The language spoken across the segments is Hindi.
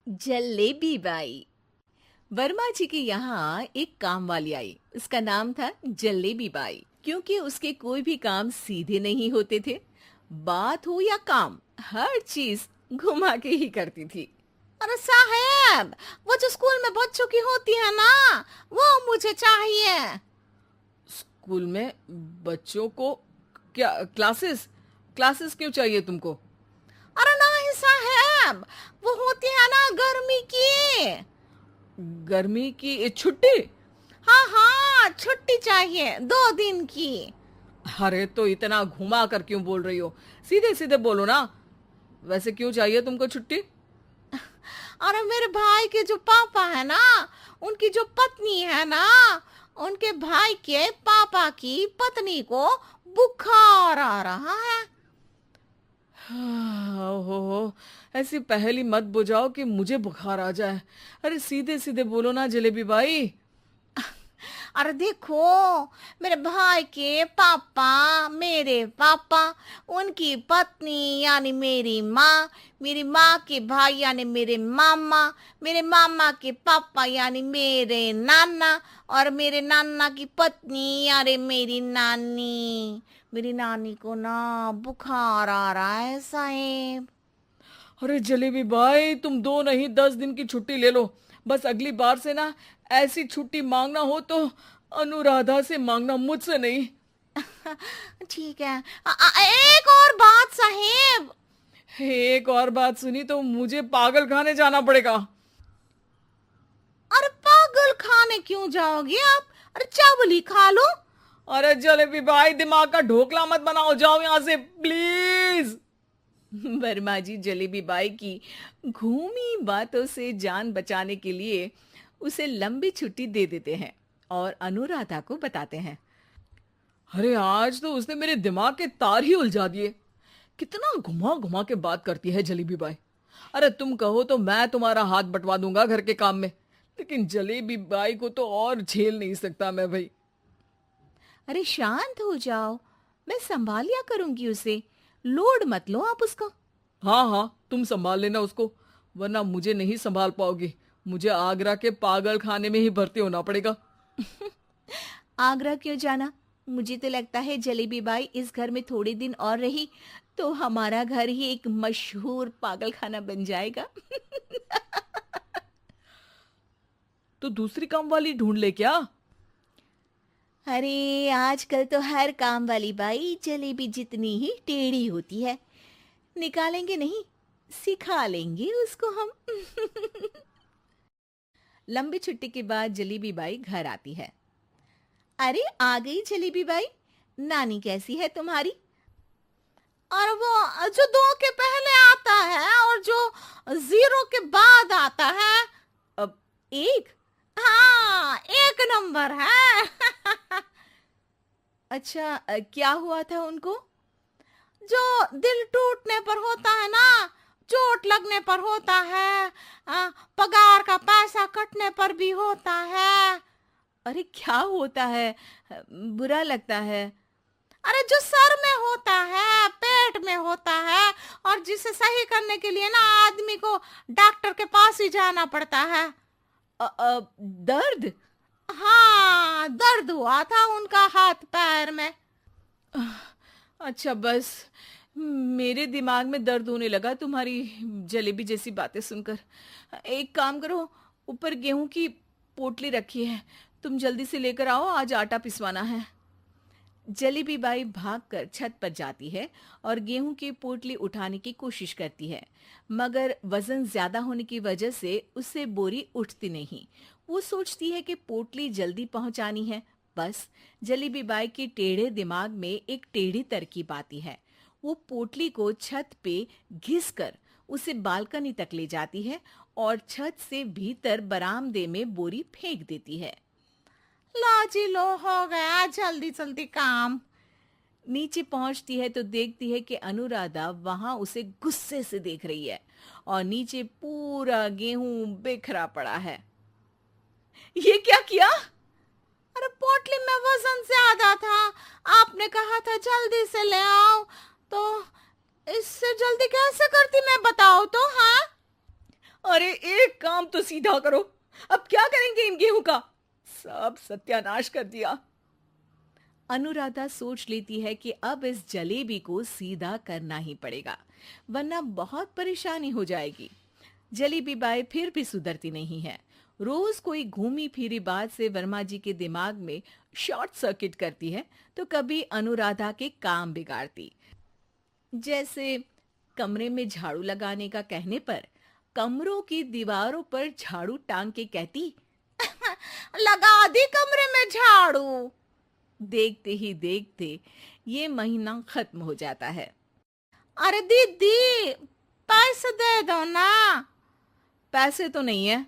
जलेबी बाई। वर्मा जी के यहाँ एक काम वाली आई। उसका नाम था जलेबी बाई, क्योंकि उसके कोई भी काम सीधे नहीं होते थे। बात हो या काम, हर चीज घुमा के ही करती थी। अरे साहब, वो जो स्कूल में बच्चों की होती है ना, वो मुझे चाहिए। स्कूल में बच्चों को क्या क्लासेस क्लासेस क्यों चाहिए तुमको? अरे नहीं साहब, वो होती है ना गर्मी की। गर्मी की छुट्टी? हाँ हाँ, छुट्टी चाहिए 2 दिन की। अरे तो इतना घुमा कर क्यों बोल रही हो? सीधे सीधे बोलो ना। वैसे क्यों चाहिए तुमको छुट्टी? अरे मेरे भाई के जो पापा है ना, उनकी जो पत्नी है ना, उनके भाई के पापा की पत्नी को बुखार आ रहा है। ओहो, ऐसी पहेली मत बुझाओ कि मुझे बुखार आ जाए। अरे सीधे सीधे बोलो ना जलेबी बाई। अरे देखो, मेरे भाई के पापा, मेरे पापा, उनकी पत्नी यानी मेरी माँ के भाई यानी मेरे मामा के पापा यानी मेरे नाना, और मेरे नाना की पत्नी यानी मेरी नानी को ना बुखार आ रहा है साहेब। अरे जलेबी भाई, तुम 2 नहीं 10 दिन की छुट्टी ले लो। बस अगली बार से ना ऐसी छुट्टी मांगना हो तो अनुराधा से मांगना, मुझसे नहीं। ठीक है। एक और बात साहेब। एक और बात सुनी तो मुझे पागल खाने जाना पड़ेगा। अरे पागल खाने क्यों जाओगे आप? अरे चावल खा लो। अरे जलेबी भाई, दिमाग का ढोकला मत बनाओ, जाओ यहां से प्लीज। वर्मा जी जलेबी बाई की घूमी बातों से जान बचाने के लिए उसे लंबी छुट्टी दे देते हैं और अनुराधा को बताते हैं। अरे आज तो उसने मेरे दिमाग के तार ही उलझा दिए। कितना घुमा घुमा के बात करती है जलेबी बाई। अरे तुम कहो तो मैं तुम्हारा हाथ बंटवा दूंगा घर के काम में, लेकिन जलेबी बाई को तो और झेल नहीं सकता मैं भाई। अरे शांत हो जाओ, मैं संभाल लिया करूंगी उसे। लोड मत लो आप उसका। हाँ हाँ, तुम संभाल लेना उसको, वरना मुझे नहीं संभाल पाओगी। मुझे आगरा के पागल खाने में ही भर्ती होना पड़ेगा। आगरा क्यों जाना? मुझे तो लगता है जलेबी बाई इस घर में थोड़े दिन और रही तो हमारा घर ही एक मशहूर पागल खाना बन जाएगा। तो दूसरी काम वाली ढूंढ ले क्या? अरे आजकल तो हर काम वाली बाई जलेबी जितनी ही टेढ़ी होती है। निकालेंगे नहीं, सिखा लेंगे उसको हम। लंबी छुट्टी के बाद जलेबी बाई घर आती है। अरे आ गई जलेबी बाई, नानी कैसी है तुम्हारी? और वो जो 2 के पहले आता है और जो 0 के बाद आता है। अब एक। हाँ, 1 नंबर है। अच्छा, क्या हुआ था उनको? जो दिल टूटने पर होता है ना, चोट लगने पर होता है, पगार का पैसा कटने पर भी होता है। अरे क्या होता है? बुरा लगता है। अरे जो सर में होता है, पेट में होता है, और जिसे सही करने के लिए ना आदमी को डॉक्टर के पास ही जाना पड़ता है। दर्द? हाँ, दर्द हुआ था उनका हाथ पैर में। अच्छा बस, मेरे दिमाग में दर्द होने लगा तुम्हारी जलेबी जैसी बातें सुनकर। एक काम करो, ऊपर गेहूं की पोटली रखी है, तुम जल्दी से लेकर आओ, आज आटा पिसवाना है। जलेबी बाई भागकर छत पर जाती है और गेहूं की पोटली उठाने की कोशिश करती है, मगर वजन ज्यादा होने की वजह से उससे बोरी उठती नहीं। वो सोचती है कि पोटली जल्दी पहुंचानी है। बस जलेबी बाई के टेढ़े दिमाग में एक टेढ़ी तरकीब आती है। वो पोटली को छत पे घिस कर उसे बालकनी तक ले जाती है और छत से भीतर बरामदे में बोरी फेंक देती है। लो जी लो, हो गया जल्दी जल्दी काम। नीचे पहुंचती है तो देखती है कि अनुराधा वहां उसे गुस्से से देख रही है और नीचे पूरा गेहूं बिखरा पड़ा है। ये क्या किया? अरे पोटली में वजन ज्यादा था, आपने कहा था जल्दी से ले आओ, तो इससे जल्दी कैसे करती मैं बताओ तो। हाँ, अरे काम तो सीधा करो। अब क्या करेंगे इन गेहूं का? सब सत्यानाश कर दिया। अनुराधा सोच लेती है कि अब इस जलेबी को सीधा करना ही पड़ेगा, वरना बहुत परेशानी हो जाएगी। जलेबी बाई फिर भी सुधरती नहीं है। रोज कोई घूमी फिरी बात से वर्मा जी के दिमाग में शॉर्ट सर्किट करती है, तो कभी अनुराधा के काम बिगाड़ती। जैसे कमरे में झाड़ू लगाने का कहने पर कमरों की दीवारों पर झाड़ू टांग के कहती, लगा दी कमरे में झाड़ू। देखते ही देखते ये महीना खत्म हो जाता है। अरे दीदी, पैसे दे दो ना। पैसे तो नहीं है।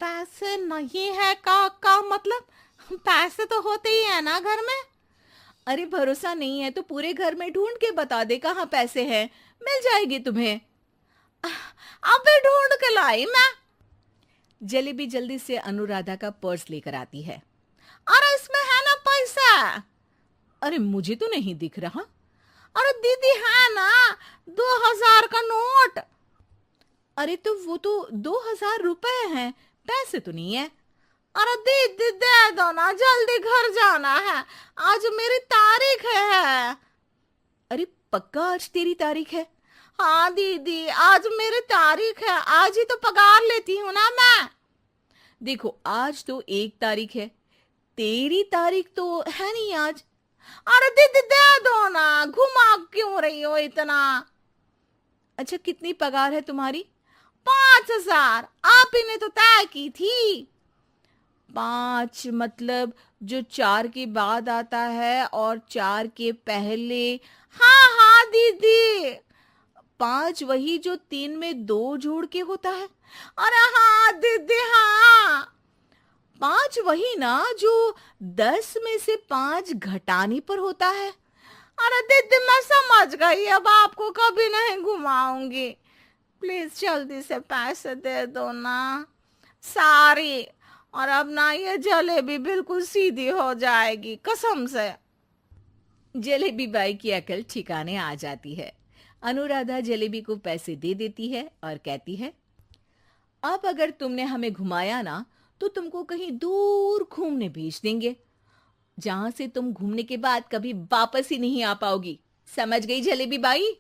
पैसे नहीं है का मतलब? पैसे तो होते ही है ना घर में। अरे भरोसा नहीं है तो पूरे घर में ढूंढ के बता दे कहाँ पैसे हैं, मिल जाएगी तुम्हें। अबे ढूंढ के लाई मैं। जलेबी जल्दी से अनुराधा का पर्स लेकर आती है। अरे इसमें है ना पैसा। अरे मुझे तो नहीं दिख रहा। अरे दीदी है ना, 2000 का नोट। अरे तो वो तो 2000 रुपए हैं, पैसे तो नहीं है। अरे दीदी दे दो ना, जल्दी घर जाना है, आज मेरी तारीख है। अरे पक्का आज तेरी तारीख है? हाँ दीदी, आज मेरी तारीख है, आज ही तो पगार लेती हूँ ना मैं। देखो आज तो 1 तारीख है, तेरी तारीख तो है नहीं आज। अरे दीदी दे दो ना, घुमा क्यों रही हो इतना? अच्छा कितनी पगार है तुम्हारी? 5000, आप ही ने तो तय की थी। 5 मतलब जो 4 के बाद आता है और 4 के पहले। हाँ हाँ दीदी। 5 वही जो 3 में 2 जोड़ के होता है। अरे हाँ दीदी हाँ। 5 वही ना जो 10 में से 5 घटाने पर होता है। अरे दीदी मैं समझ गई, अब आपको कभी नहीं घुमाऊंगी। प्लीज जल्दी से पैसे दे दो ना, सारी। और अब ना ये जलेबी बिल्कुल सीधी हो जाएगी कसम से। जलेबी बाई की अकल ठिकाने आ जाती है। अनुराधा जलेबी को पैसे दे देती है और कहती है, अब अगर तुमने हमें घुमाया ना तो तुमको कहीं दूर घूमने भेज देंगे, जहां से तुम घूमने के बाद कभी वापस ही नहीं आ पाओगी। समझ गई जलेबी बाई?